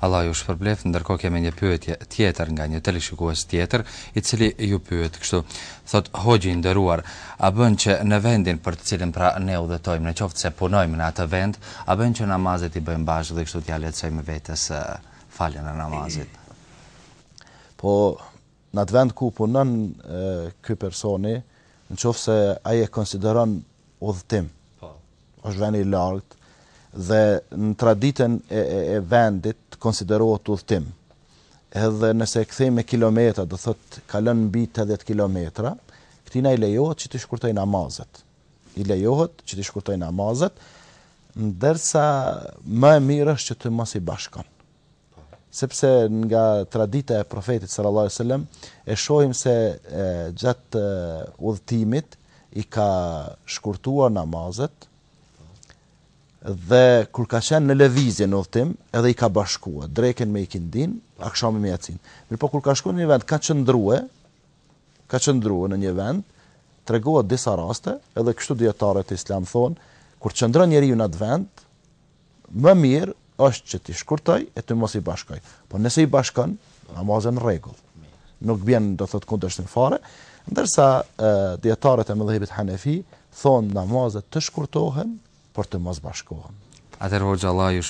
Allah ju shpërbleft, ndërkohë kemi një pyetje tjetër nga një televizionist tjetër, I cili ju pyet kështu. Thot Hoxhi I nderuar, a bën që në vendin për të cilin pra ne udhëtojmë, në qoftë se punojmë në atë vend, a bën që namazet I bëjmë bashkë dhe kështu t'ja lehtësojmë vetes faljen e namazit? Po në atë vend ku punon ky personi, në qoftë se ai e konsideron udhëtim, është vend I largët dhe në traditën e vendit konsiderohet udhëtim. Edhe nëse e kthejmë me kilometra, do thotë kalon mbi 80 kilometra, këtina I lejohet që të shkurtoj namazet. I lejohet që të shkurtoj namazet, ndërsa më e mirë është që të mos I bashkon. Sepse nga tradita e profetit sallallahu alaihi wasallam e shohim se gjatë udhëtimit I ka shkurtuar namazet dhe kur ka qenë në lëvizje në udhëtim edhe I ka bashkuar drekën me ikindin, akshamin me yatsin. Mirë po kur ka shkuar në një vend ka qëndruar në një vend, tregohet disa raste, edhe kështu dietarët e Islam thonë, kur qëndron njeriu në atë vend, më mirë është që t'i shkurtoj e të mos I bashkoj. Po nëse I bashkon, namazën në rregull. Nuk bjen do thot kundërshtim fare, ndërsa dietarët e mëdhëbit Hanefi thonë namazet të shkurtohen, por të mos bashkohen. Atëherë Hoxha Allah ju